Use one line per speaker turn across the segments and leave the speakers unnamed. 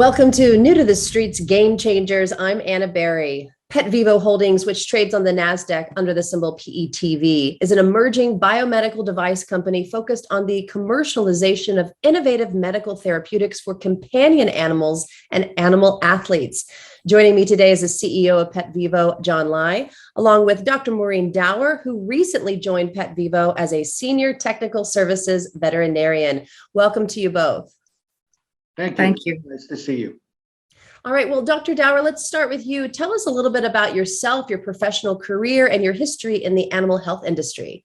Welcome to New to the Streets Game Changers. I'm Anna Berry. PETVIVO Holdings, which trades on the NASDAQ under the symbol PETV, is an emerging biomedical device company focused on the commercialization of innovative medical therapeutics for companion animals and animal athletes. Joining me today is the CEO of PETVIVO, John Lai, along with Dr. Maureen Dower, who recently joined PETVIVO as a senior technical services veterinarian. Welcome to you both.
Thank you.
Thank you.
Nice to see you.
All right. Well, Dr. Dower, let's start with you. Tell us a little bit about yourself, your professional career, and your history in the animal health industry.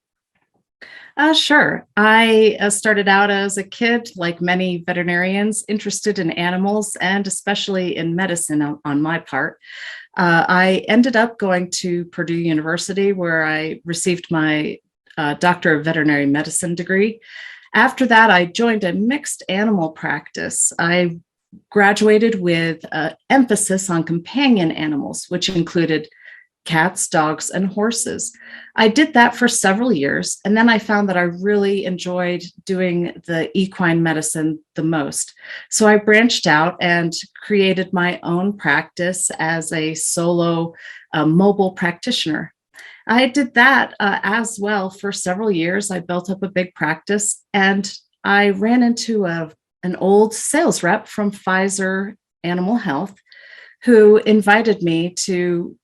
Sure. I started out as a kid, like many veterinarians, interested in animals and especially in medicine on my part. I ended up going to Purdue University, where I received my Doctor of Veterinary Medicine degree. After that, I joined a mixed animal practice. I graduated with emphasis on companion animals, which included cats, dogs, and horses. I did that for several years, and then I found that I really enjoyed doing the equine medicine the most. So I branched out and created my own practice as a solo mobile practitioner. I did that as well for several years. I built up a big practice, and I ran into an old sales rep from Pfizer Animal Health who invited me to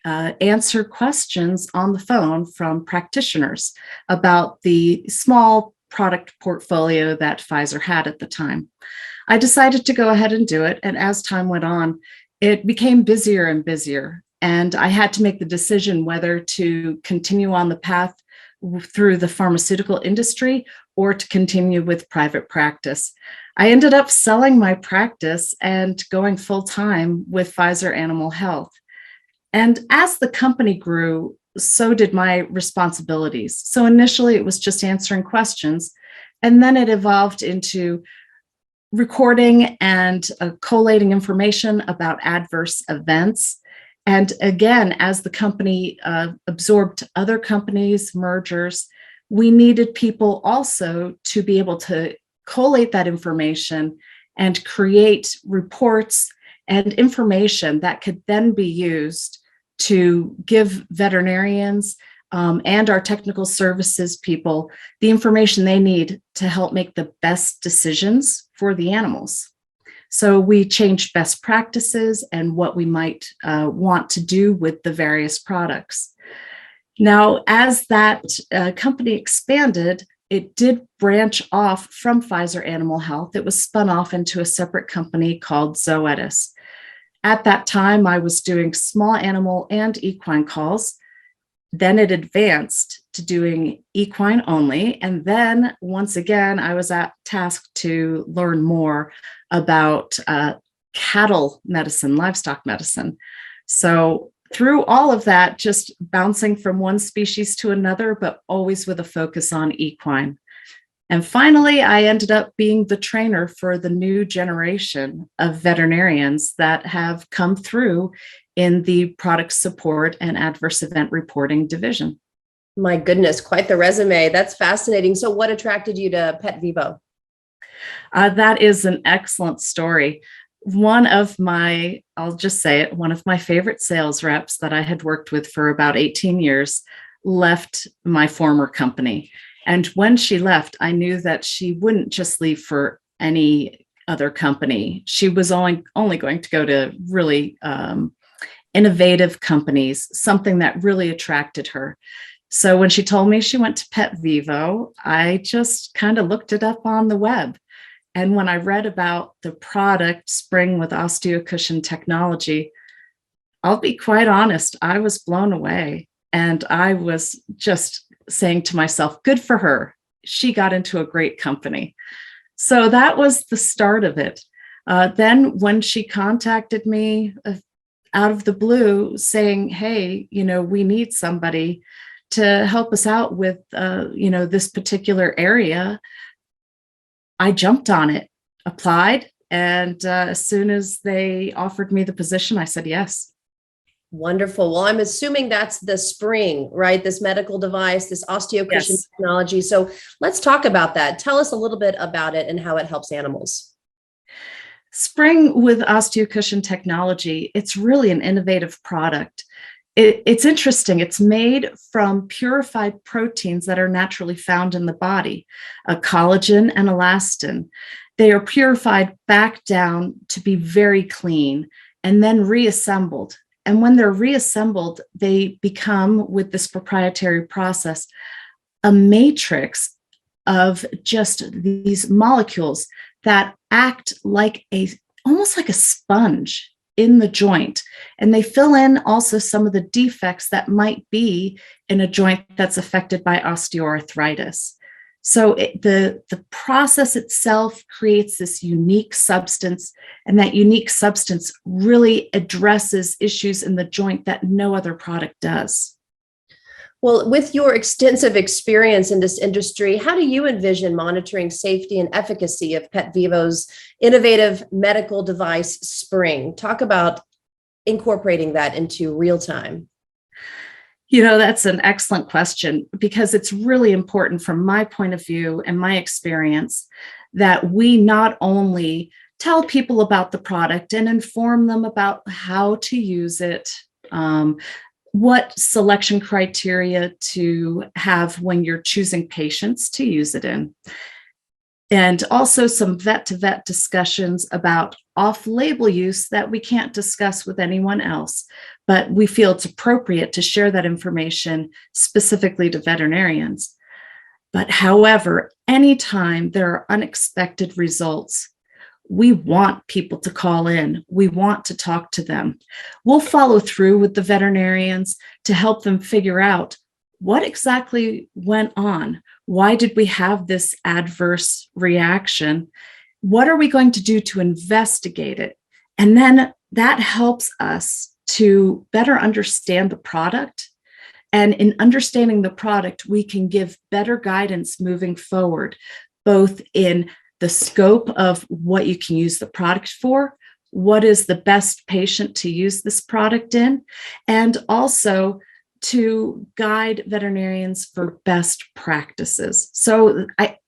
answer questions on the phone from practitioners about the small product portfolio that Pfizer had at the time. I decided to go ahead and do it, and as time went on, it became busier and busier, and I had to make the decision whether to continue on the path through the pharmaceutical industry or to continue with private practice. I ended up selling my practice and going full-time with Pfizer Animal Health. And as the company grew, so did my responsibilities. So initially it was just answering questions, and then it evolved into recording and collating information about adverse events. And again, as the company absorbed other companies, mergers, we needed people also to be able to collate that information and create reports and information that could then be used to give veterinarians and our technical services people the information they need to help make the best decisions for the animals. So we changed best practices and what we might want to do with the various products. Now, as that company expanded, it did branch off from Pfizer Animal Health. It was spun off into a separate company called Zoetis. At that time, I was doing small animal and equine calls. Then it advanced to doing equine only. And then once again, I was tasked to learn more about cattle medicine, livestock medicine. So through all of that, just bouncing from one species to another, but always with a focus on equine. And finally, I ended up being the trainer for the new generation of veterinarians that have come through in the product support and adverse event reporting division.
My goodness, quite the resume. That's fascinating. So what attracted you to PETVIVO?
That is an excellent story. One of my favorite sales reps that I had worked with for about 18 years left my former company. And when she left, I knew that she wouldn't just leave for any other company. She was only going to go to really innovative companies, something that really attracted her. So when she told me she went to PETVIVO, I just kind of looked it up on the web. And when I read about the product Spring with OsteoCushion technology, I'll be quite honest, I was blown away. And I was just saying to myself, good for her. She got into a great company. So that was the start of it. Then when she contacted me out of the blue saying, hey, we need somebody to help us out with, this particular area, I jumped on it, applied, and as soon as they offered me the position, I said yes.
Wonderful. Well, I'm assuming that's the Spring, right? This medical device, this OsteoCushion technology. So let's talk about that. Tell us a little bit about it and how it helps animals.
Spring with osteocushion technology, it's really an innovative product. It's interesting. It's made from purified proteins that are naturally found in the body, a collagen and elastin. They are purified back down to be very clean and then reassembled. And when they're reassembled, they become, with this proprietary process, a matrix of just these molecules that act like almost like a sponge in the joint. And they fill in also some of the defects that might be in a joint that's affected by osteoarthritis. So the process itself creates this unique substance, and that unique substance really addresses issues in the joint that no other product does.
Well, with your extensive experience in this industry, how do you envision monitoring safety and efficacy of PETVIVO's innovative medical device Spring? Talk about incorporating that into real time.
That's an excellent question, because it's really important from my point of view and my experience that we not only tell people about the product and inform them about how to use it, what selection criteria to have when you're choosing patients to use it in, and also some vet-to-vet discussions about off-label use that we can't discuss with anyone else, but we feel it's appropriate to share that information specifically to veterinarians. But however, anytime there are unexpected results, we want people to call in. We want to talk to them. We'll follow through with the veterinarians to help them figure out what exactly went on. Why did we have this adverse reaction? What are we going to do to investigate it? And then that helps us to better understand the product. And in understanding the product, we can give better guidance moving forward, both in the scope of what you can use the product for, what is the best patient to use this product in, and also to guide veterinarians for best practices. So I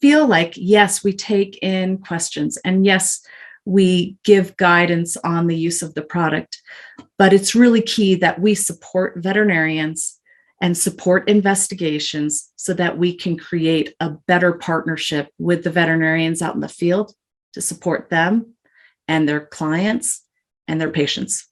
feel like, yes, we take in questions, and yes, we give guidance on the use of the product, but it's really key that we support veterinarians and support investigations so that we can create a better partnership with the veterinarians out in the field to support them and their clients and their patients.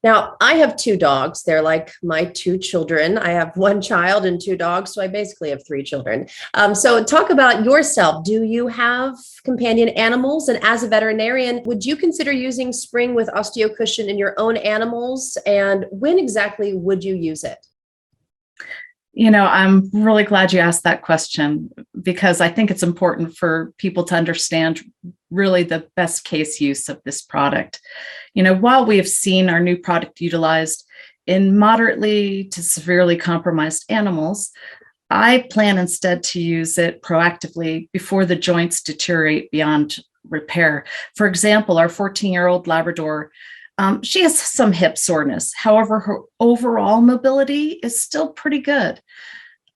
Now, I have 2 dogs. They're like my 2 children. I have 1 child and 2 dogs, so I basically have 3 children. So talk about yourself. Do you have companion animals? And as a veterinarian, would you consider using Spring with osteocushion in your own animals? And when exactly would you use it?
I'm really glad you asked that question, because I think it's important for people to understand really the best case use of this product. While we have seen our new product utilized in moderately to severely compromised animals, I plan instead to use it proactively before the joints deteriorate beyond repair. For example, our 14-year-old Labrador, she has some hip soreness. However, her overall mobility is still pretty good.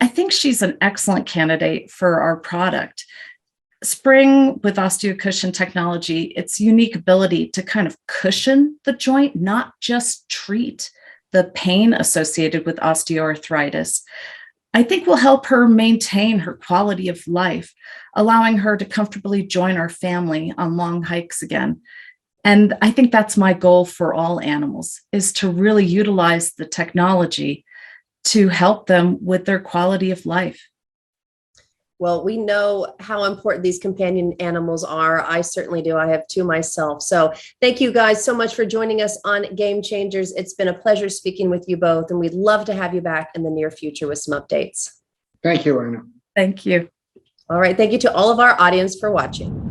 I think she's an excellent candidate for our product. Spring with osteocushion technology, its unique ability to kind of cushion the joint, not just treat the pain associated with osteoarthritis, I think will help her maintain her quality of life, allowing her to comfortably join our family on long hikes again. And I think that's my goal for all animals, is to really utilize the technology to help them with their quality of life.
Well, we know how important these companion animals are. I certainly do. I have 2 myself. So thank you guys so much for joining us on Game Changers. It's been a pleasure speaking with you both, and we'd love to have you back in the near future with some updates.
Thank you, Anna.
Thank you.
All right. Thank you to all of our audience for watching.